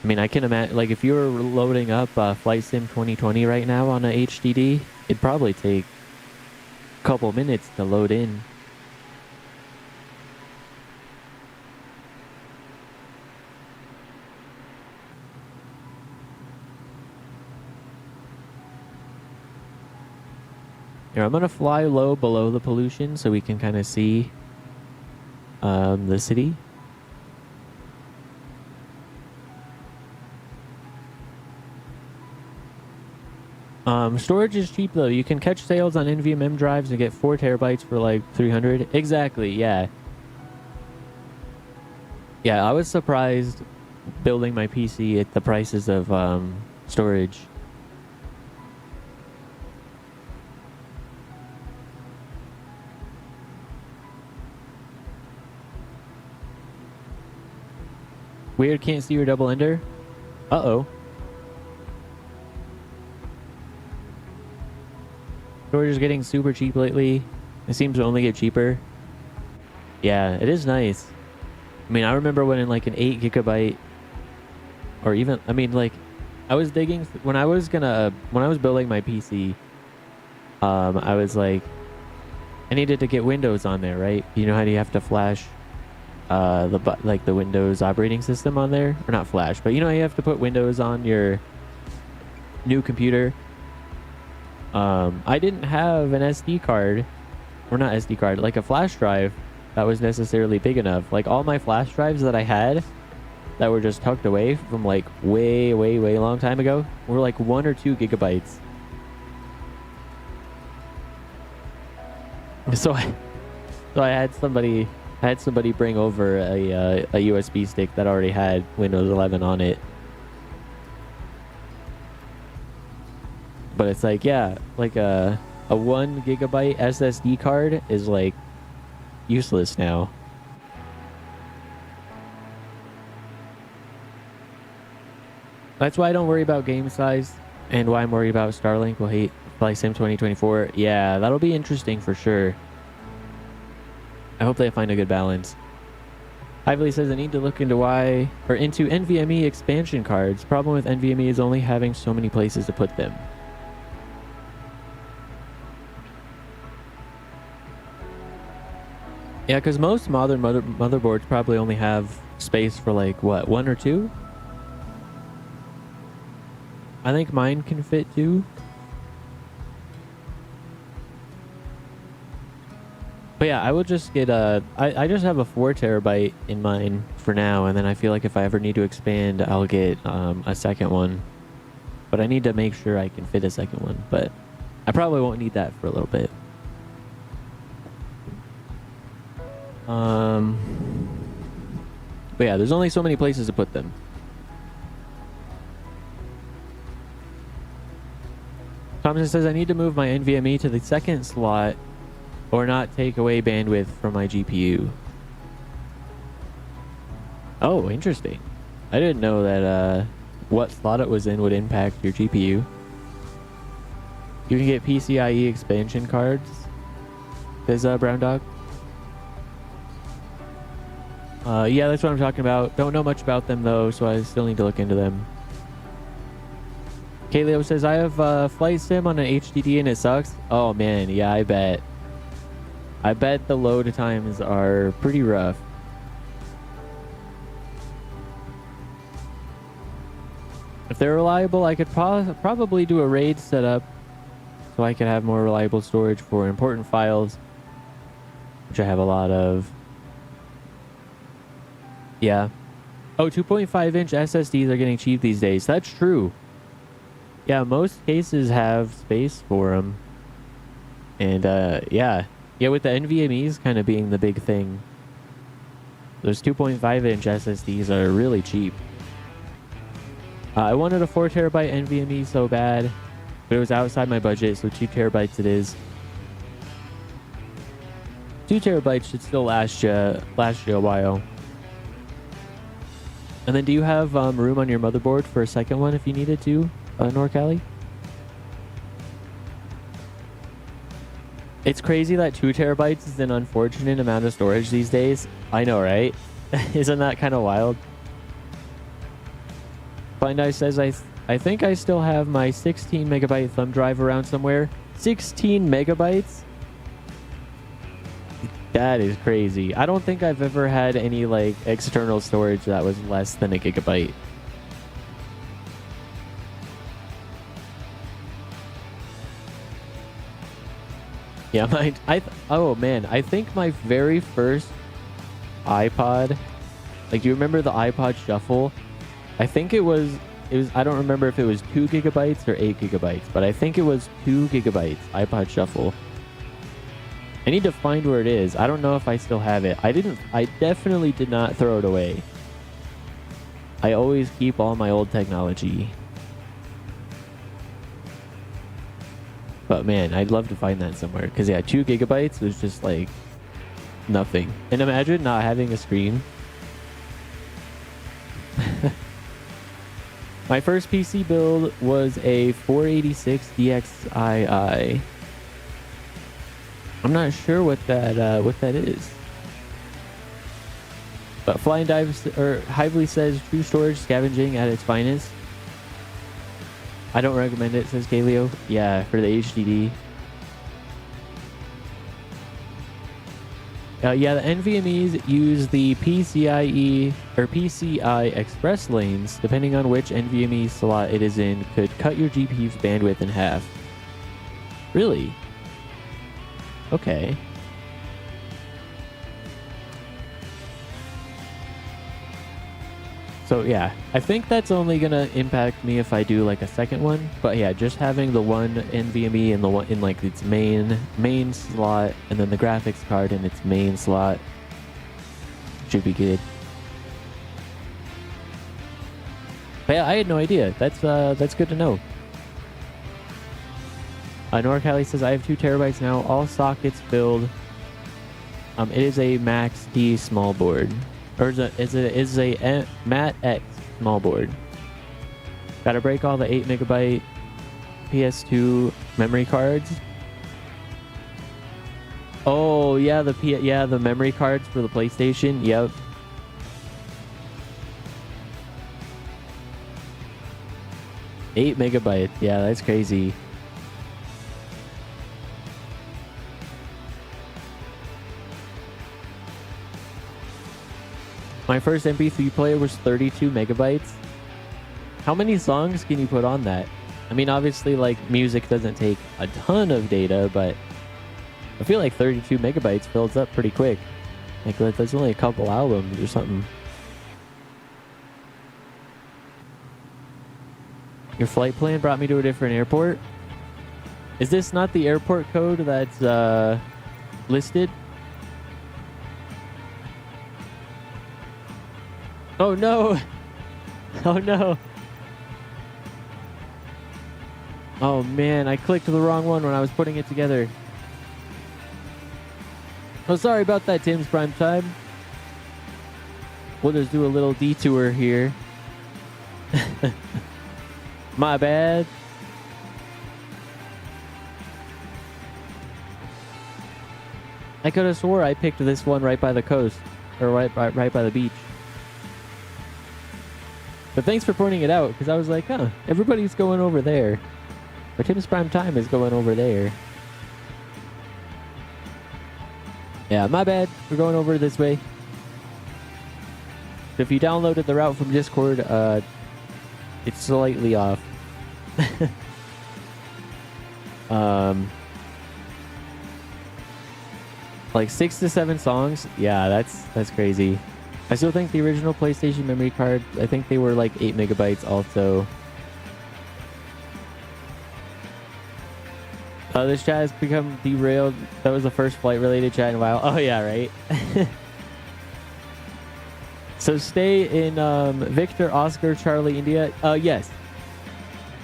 I mean, I can imagine, like, if you were loading up Flight Sim 2020 right now on a HDD, it'd probably take a couple minutes to load in. Here, I'm gonna fly low below the pollution so we can kind of see the city. Storage is cheap though. You can catch sales on NVMe drives and get 4 terabytes for like 300. Exactly, yeah. Yeah, I was surprised building my PC at the prices of storage. Weird, can't see your double ender. Uh-oh. Storage is getting super cheap lately. It seems to only get cheaper. Yeah, it is nice. I mean, I remember when in like an 8 gigabyte or even, I mean, like, I was digging when I was building my PC, I was like, I needed to get Windows on there, right? You know how you have to flash the Windows operating system on there, or not flash, but you know you have to put Windows on your new computer. I didn't have an SD card, or not SD card, like a flash drive that was necessarily big enough. Like all my flash drives that I had that were just tucked away from like way long time ago were like 1 or 2 gigabytes. So I had somebody bring over a USB stick that already had Windows 11 on it. But it's like, yeah, like a 1 gigabyte SSD card is like useless now. That's why I don't worry about game size, and why I'm worried about Starlink will hate Flight Sim 2024. Yeah, that'll be interesting for sure. I hope they find a good balance. Ively says I need to look into into NVMe expansion cards. Problem with NVMe is only having so many places to put them. Yeah, because most modern motherboards probably only have space for like, what, 1 or 2? I think mine can fit 2. But yeah, I will just get I just have a 4 terabyte in mine for now, and then I feel like if I ever need to expand, I'll get a second one. But I need to make sure I can fit a second one, but I probably won't need that for a little bit. But yeah, there's only so many places to put them. Thompson says I need to move my NVMe to the second slot or not take away bandwidth from my GPU. Oh, interesting. I didn't know that what slot it was in would impact your GPU. You can get PCIe expansion cards, says Brown Dog. Yeah, that's what I'm talking about. Don't know much about them though, so I still need to look into them. Kaleo says I have Flight Sim on an HDD and it sucks. Oh man, yeah, I bet. I bet the load times are pretty rough. If they're reliable, I could probably do a RAID setup so I could have more reliable storage for important files, which I have a lot of. Yeah. Oh, 2.5-inch SSDs are getting cheap these days. That's true. Yeah, most cases have space for them. And yeah. Yeah, with the NVMEs kind of being the big thing. Those 2.5-inch SSDs are really cheap. I wanted a 4 terabyte NVMe so bad, but it was outside my budget, so 2 terabytes it is. 2 terabytes should still last you a while. And then do you have room on your motherboard for a second one if you needed to, NorCali? It's crazy that 2 terabytes is an unfortunate amount of storage these days. I know, right? Isn't that kind of wild? Find Eye says, I think I still have my 16 megabyte thumb drive around somewhere. 16 megabytes? That is crazy. I don't think I've ever had any like external storage that was less than a gigabyte. Yeah, oh man, I think my very first iPod, like, do you remember the iPod Shuffle? I think it was, I don't remember if it was 2 gigabytes or 8 gigabytes, but I think it was 2 gigabytes, iPod Shuffle. I need to find where it is. I don't know if I still have it. I definitely did not throw it away. I always keep all my old technology. But man, I'd love to find that somewhere. Because yeah, 2 gigabytes was just like nothing. And imagine not having a screen. My first PC build was a 486 DXii. I'm not sure what that is. But Flying Dive or Hively says true storage scavenging at its finest. I don't recommend it, says Kaleo. Yeah, for the HDD. Yeah, the NVMEs use the PCIe or PCI Express lanes. Depending on which NVMe slot it is in, could cut your GPU's bandwidth in half. Really? Okay. So yeah, I think that's only gonna impact me if I do like a second one. But yeah, just having the one NVMe and the one in like its main slot, and then the graphics card in its main slot should be good. But yeah, I had no idea. That's good to know. NorCali says, I have 2 terabytes now, all sockets filled. It is a Max T small board. Or is a Mat X small board. Gotta break all the 8 megabyte PS2 memory cards. Oh yeah, the memory cards for the PlayStation. Yep. $8 megabytes. Yeah, that's crazy. My first MP3 player was 32 megabytes. How many songs can you put on that? I mean, obviously, like, music doesn't take a ton of data, but I feel like 32 megabytes fills up pretty quick. Like, that's only a couple albums or something. Your flight plan brought me to a different airport. Is this not the airport code that's listed? Oh no! Oh no! Oh man, I clicked the wrong one when I was putting it together. Oh, sorry about that, Tim's Prime Time. We'll just do a little detour here. My bad. I could have swore I picked this one right by the coast, or right by the beach. But thanks for pointing it out, because I was like, huh, everybody's going over there. Or Tim's Prime Time is going over there. Yeah, my bad. We're going over this way. If you downloaded the route from Discord, it's slightly off. Like 6 to 7 songs. Yeah, that's crazy. I still think the original PlayStation memory card, I think they were like 8 megabytes also. This chat has become derailed. That was the first flight related chat in a while. Oh yeah, right? So stay in Victor, Oscar, Charlie, India. Yes.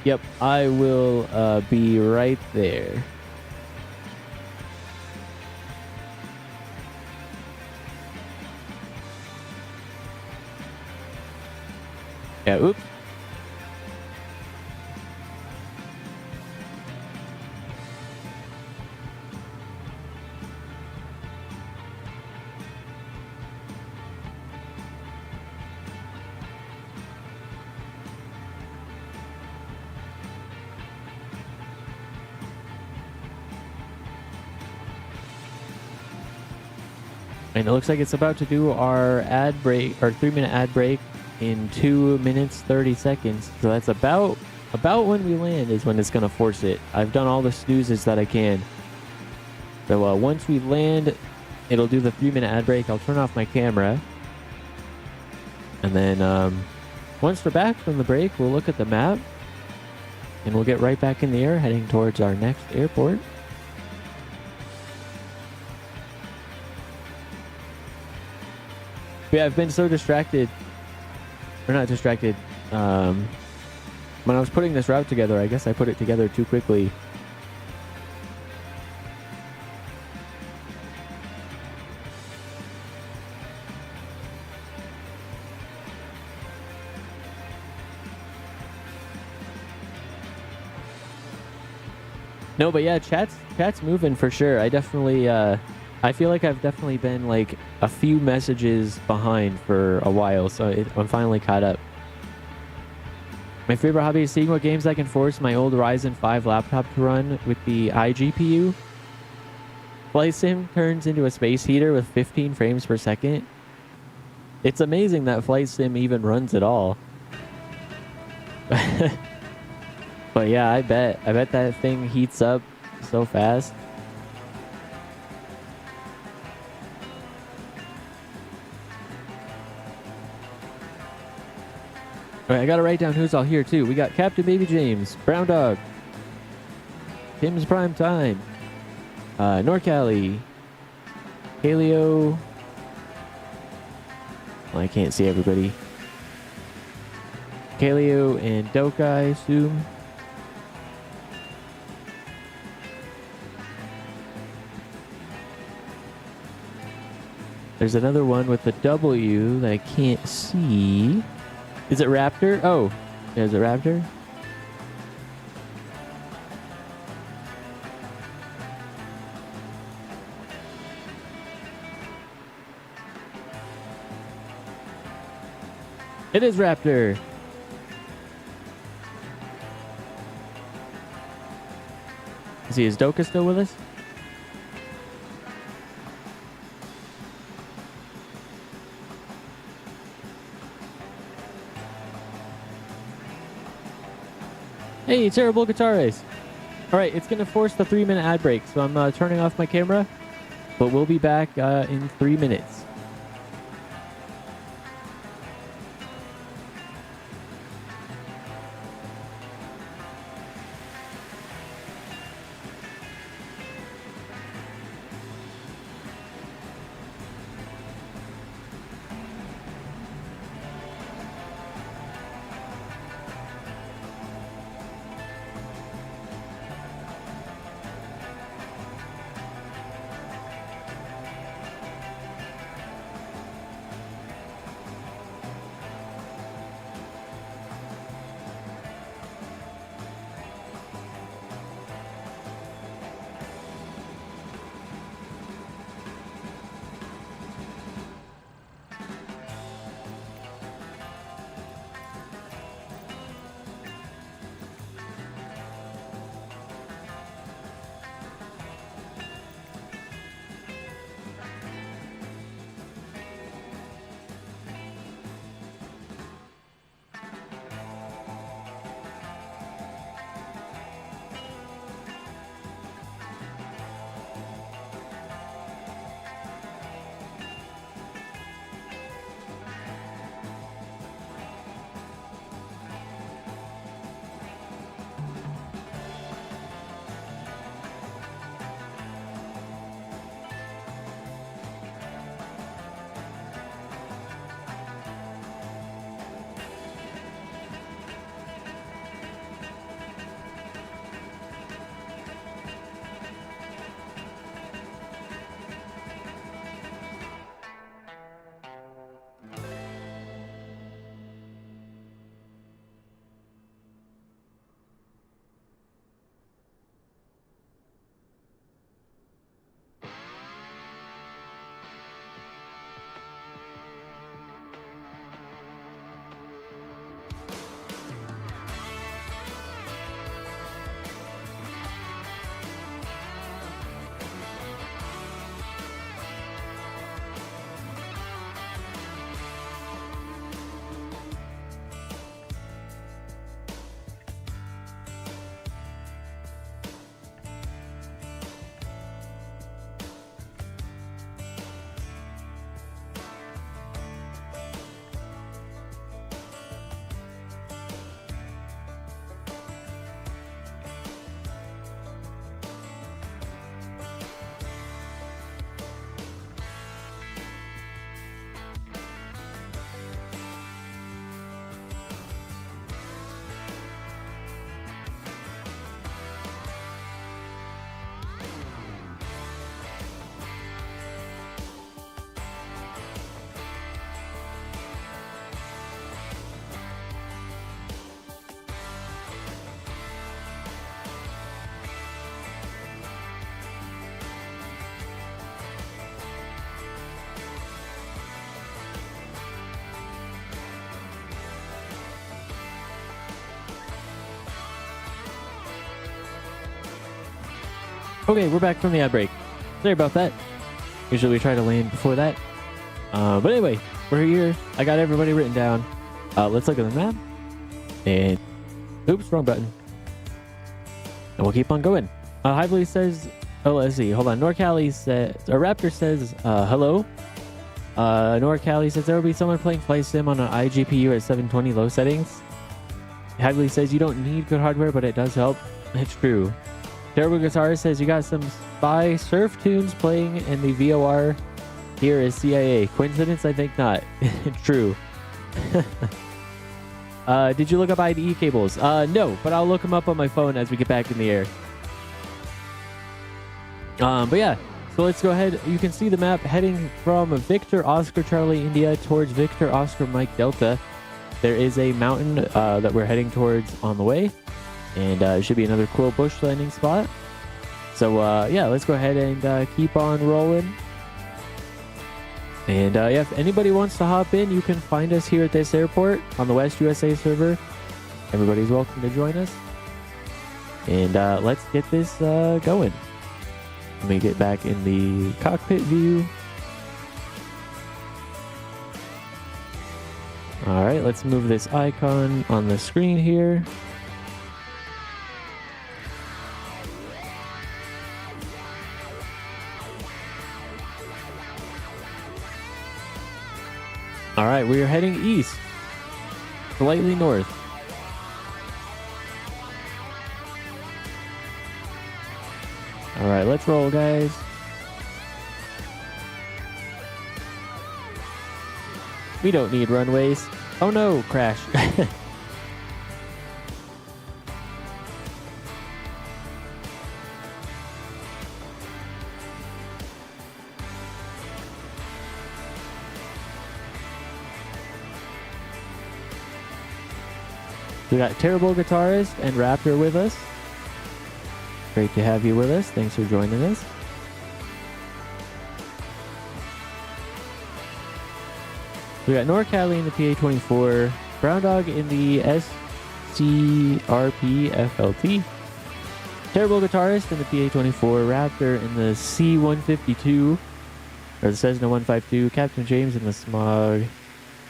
Yep, I will be right there. Yeah, oops. And it looks like it's about to do our ad break, our 3-minute ad break in 2 minutes 30 seconds. So that's about when we land is when it's gonna force it. I've done all the snoozes that I can. So once we land, it'll do the 3-minute ad break. I'll turn off my camera. And then once we're back from the break, we'll look at the map. And we'll get right back in the air, heading towards our next airport. Yeah, I've been so distracted. Or not distracted. When I was putting this route together, I guess I put it together too quickly. No, but yeah, chat's moving for sure. I definitely, I feel like I've definitely been like a few messages behind for a while, so I'm finally caught up. My favorite hobby is seeing what games I can force my old Ryzen 5 laptop to run with the iGPU. Flight Sim turns into a space heater with 15 frames per second. It's amazing that Flight Sim even runs at all. But yeah, I bet that thing heats up so fast. All right, I gotta write down who's all here too. We got Captain Baby James, Brown Dog, Tim's Prime Time, Norcali, Paleo. Well, I can't see everybody. Kaleo and Doka, I assume. There's another one with a W that I can't see. Is it Raptor? Oh, is it Raptor? It is Raptor. Is Doka still with us? Hey, Terrible Guitar Race. All right, it's going to force the 3-minute ad break, so I'm turning off my camera, but we'll be back in 3 minutes. Okay, we're back from the ad break. Sorry about that. Usually we try to land before that. But anyway, we're here. I got everybody written down. Let's look at the map. And oops, wrong button. And we'll keep on going. Hively says, oh, let's see. Hold on. NorCali says, or Raptor says, hello. NorCali says there will be someone playing Flight Sim on an iGPU at 720 low settings. Hively says you don't need good hardware, but it does help. It's true. Terrible Guitar says you got some spy surf tunes playing and the VOR here is CIA. Coincidence? I think not. True. Did you look up IDE cables? No, but I'll look them up on my phone as we get back in the air. But yeah, so let's go ahead. You can see the map heading from Victor Oscar Charlie India towards Victor Oscar Mike Delta. There is a mountain that we're heading towards on the way, and it should be another cool bush landing spot. So yeah, let's go ahead and keep on rolling. And yeah, if anybody wants to hop in, you can find us here at this airport on the West USA server. Everybody's welcome to join us. And let's get this going. Let me get back in the cockpit view. All right, let's move this icon on the screen here. All right, we are heading east, slightly north. All right, let's roll, guys. We don't need runways. Oh no, crash. We got Terrible Guitarist and Raptor with us. Great to have you with us. Thanks for joining us. We got NorCali in the PA-24, Brown Dog in the SCRP FLT, Terrible Guitarist in the PA-24, Raptor in the C-152, or the Cessna 152, Captain James in the Smog,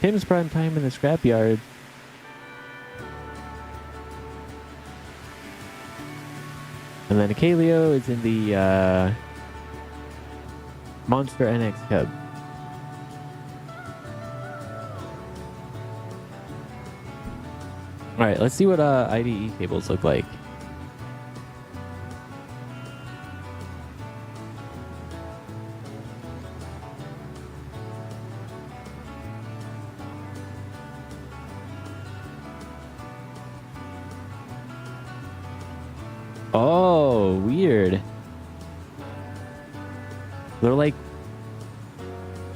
Tim's Prime Time in the Scrapyard, and then Kaleo is in the Monster NX Cub. All right, let's see what IDE cables look like. Oh, weird. They're like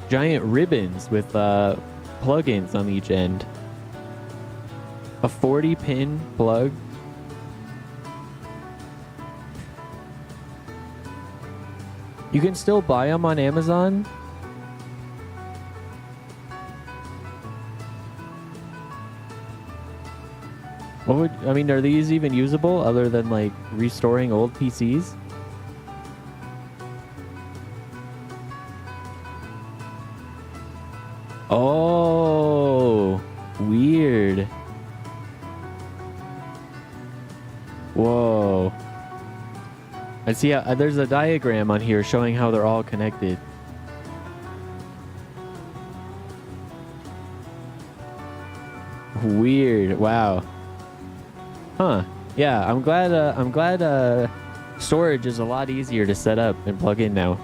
giant ribbons with plugins on each end. A 40-pin plug. You can still buy them on Amazon. What would, I mean, are these even usable other than like restoring old PCs? Oh, weird. Whoa. I see how, there's a diagram on here showing how they're all connected. Weird. Wow. Huh. Yeah, I'm glad storage is a lot easier to set up and plug in now.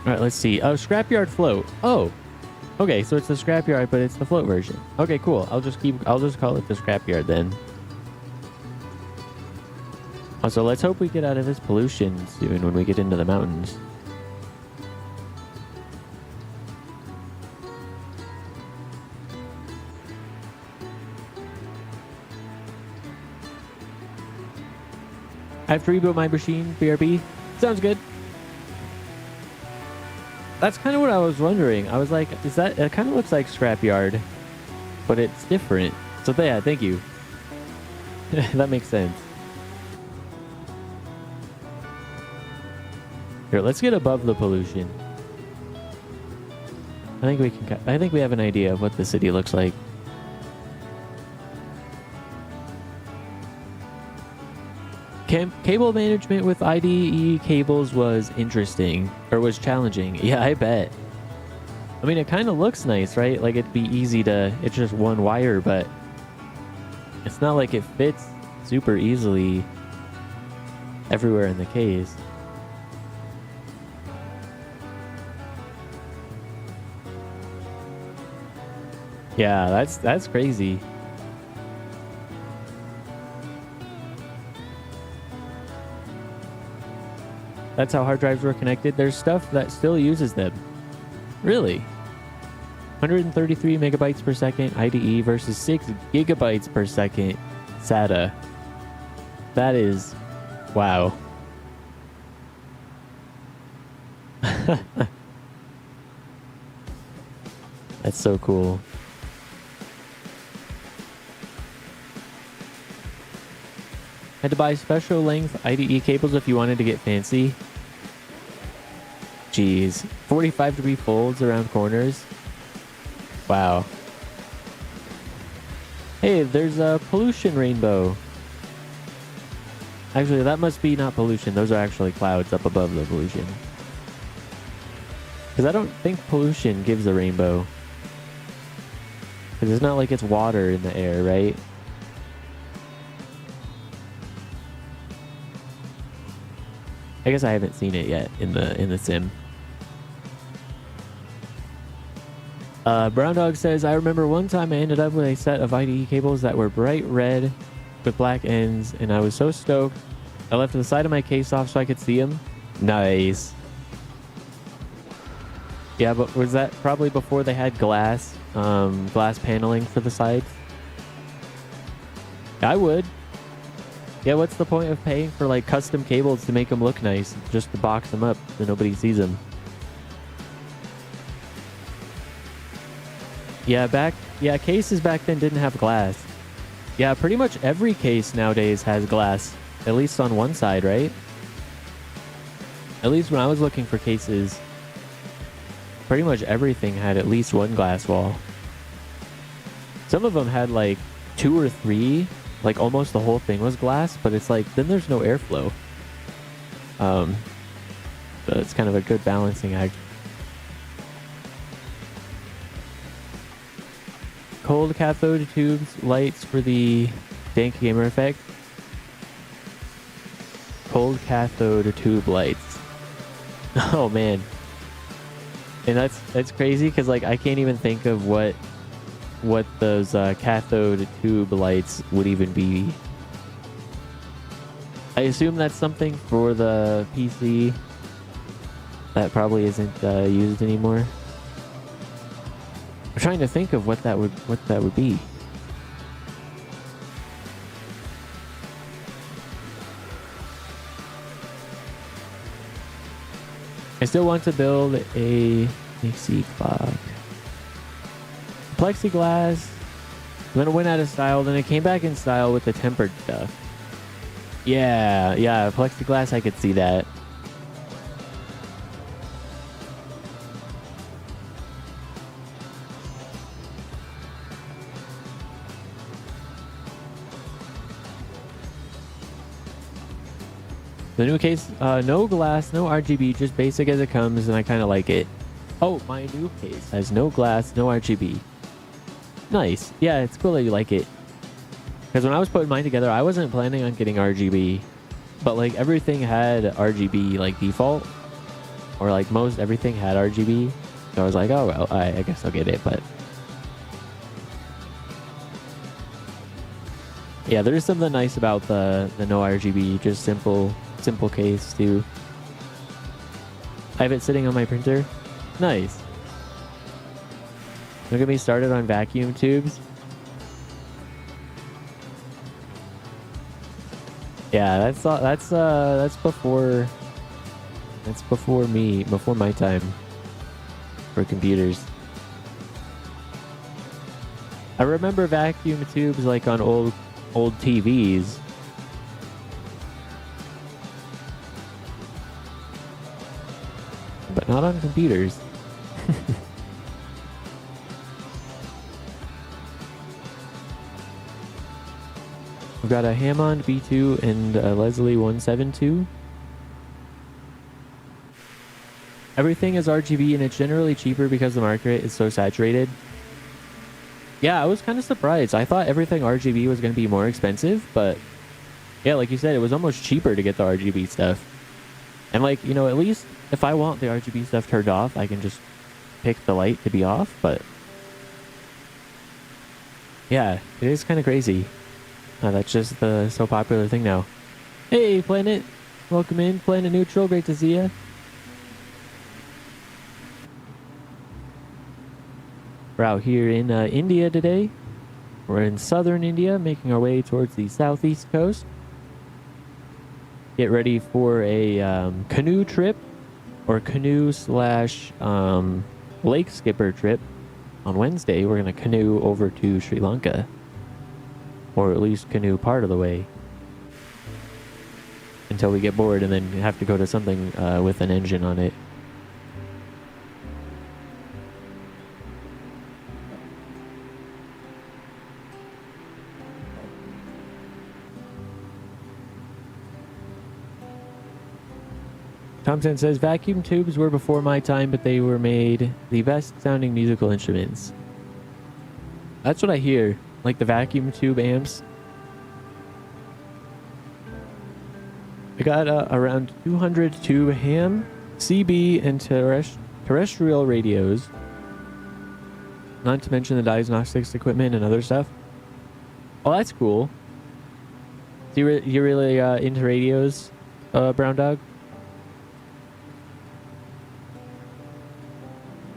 All right, let's see. Oh, scrapyard float. Oh, okay. So it's the scrapyard, but it's the float version. Okay, cool. I'll just call it the scrapyard then. Also, let's hope we get out of this pollution soon when we get into the mountains. I have to reboot my machine, BRB. Sounds good. That's kind of what I was wondering. I was like, is that... It kind of looks like Scrapyard, but it's different. So yeah, thank you. That makes sense. Here, let's get above the pollution. I think we have an idea of what the city looks like. Cable management with IDE cables was interesting, or was challenging. Yeah, I bet. I mean, it kind of looks nice, right? Like it'd be easy to, it's just one wire, but it's not like it fits super easily everywhere in the case. Yeah, that's crazy. That's how hard drives were connected. There's stuff that still uses them. Really? 133 megabytes per second IDE versus 6 gigabytes per second SATA. That is... wow. That's so cool. Had to buy special length IDE cables if you wanted to get fancy. Jeez. 45-degree folds around corners. Wow. Hey, there's a pollution rainbow. Actually, that must be not pollution. Those are actually clouds up above the pollution. Because I don't think pollution gives a rainbow. Because it's not like it's water in the air, right? I guess I haven't seen it yet in the sim. Brown Dog says, I remember one time I ended up with a set of IDE cables that were bright red with black ends, and I was so stoked. I left the side of my case off so I could see them. Nice. Yeah, but was that probably before they had glass paneling for the sides? I would. Yeah, what's the point of paying for like custom cables to make them look nice? Just to box them up so nobody sees them. Yeah, cases back then didn't have glass. Yeah, pretty much every case nowadays has glass. At least on one side, right? At least when I was looking for cases, pretty much everything had at least one glass wall. Some of them had like 2 or 3. Like almost the whole thing was glass, but it's like then there's no airflow. So it's kind of a good balancing act. Cold cathode tubes, lights for the dank gamer effect. Cold cathode tube lights. Oh man. And that's crazy because like I can't even think of what those cathode tube lights would even be. I assume that's something for the PC that probably isn't used anymore. I'm trying to think of what that would be. I still want to build a AC clock. Plexiglass. Then it went out of style. Then it came back in style with the tempered stuff. Yeah, plexiglass. I could see that. The new case, no glass, no RGB, just basic as it comes, and I kind of like it. Oh, my new case has no glass, no RGB. Nice. Yeah, it's cool that you like it. Because when I was putting mine together, I wasn't planning on getting RGB. But like everything had RGB like default. Or like most everything had RGB. So I was like, oh well, I guess I'll get it. But yeah, there's something nice about the no RGB. Just simple case too. I have it sitting on my printer. Nice. Look at me started on vacuum tubes. Yeah, that's before before my time for computers. I remember vacuum tubes like on old TVs. But not on computers. We've got a Hammond B2 and a Leslie 172. Everything is RGB and it's generally cheaper because the market is so saturated. Yeah, I was kind of surprised. I thought everything RGB was going to be more expensive, but yeah, like you said, it was almost cheaper to get the RGB stuff. And like, you know, at least if I want the RGB stuff turned off, I can just pick the light to be off, but yeah, it is kind of crazy. That's just the so popular thing now. Hey, Planet. Welcome in. Planet Neutral. Great to see you. We're out here in India today. We're in southern India, making our way towards the southeast coast. Get ready for a canoe trip, or canoe slash lake skipper trip. On Wednesday, we're going to canoe over to Sri Lanka. Or at least canoe part of the way. Until we get bored and then have to go to something with an engine on it. Thompson says, vacuum tubes were before my time, but they were made the best sounding musical instruments. That's what I hear. Like the vacuum tube amps. I got around 200 tube ham, CB, and terrestrial radios. Not to mention the diagnostics equipment and other stuff. Oh, that's cool. So you're really into radios, Brown Dog?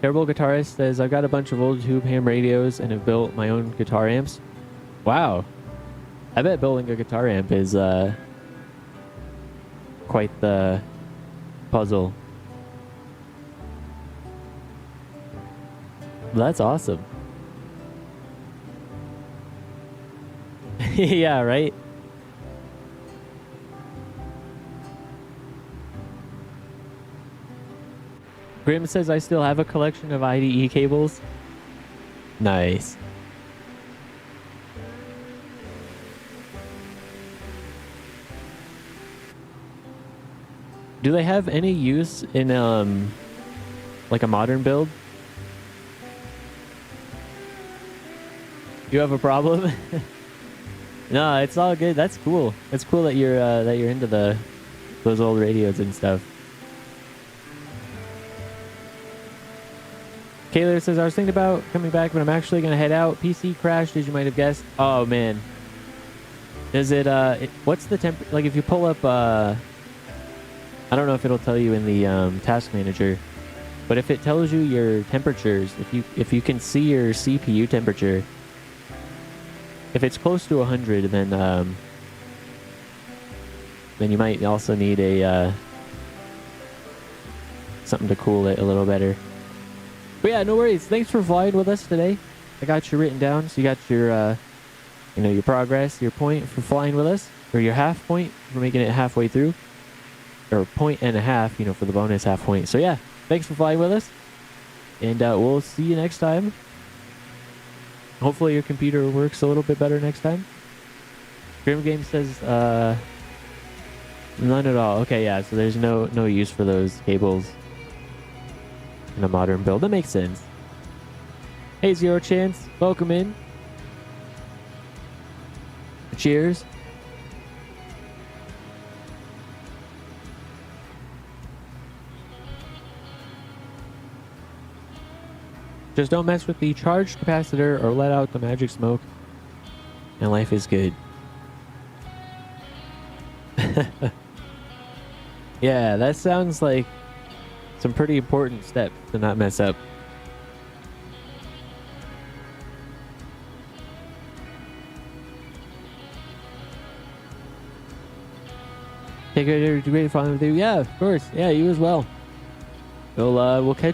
Terrible Guitarist says, I've got a bunch of old tube ham radios and have built my own guitar amps. Wow. I bet building a guitar amp is quite the puzzle. That's awesome. Yeah, right? Grim says, I still have a collection of IDE cables. Nice. Do they have any use in like a modern build? You have a problem? No, it's all good. That's cool. It's cool that you're into those old radios and stuff. Kaylor says, I was thinking about coming back, but I'm actually going to head out. PC crashed, as you might have guessed. Oh, man. Does it, what's the temp... Like, if you pull up, I don't know if it'll tell you in the task manager, but if it tells you your temperatures, if you can see your CPU temperature, if it's close to 100, then you might also need a something to cool it a little better. But yeah, no worries. Thanks for flying with us today. I got you written down, so you got your, your progress, your point for flying with us, or your half point for making it halfway through, or point and a half, for the bonus half point. So yeah, thanks for flying with us, and we'll see you next time. Hopefully your computer works a little bit better next time. Grim Game says, none at all. Okay, yeah, so there's no use for those cables in a modern build. That makes sense. Hey, Zero Chance, welcome in. Cheers. Just don't mess with the charged capacitor or let out the magic smoke, and life is good. Yeah, that sounds like some pretty important steps to not mess up. Take care. Great fun with you. Yeah, of course. Yeah, you as well. We'll catch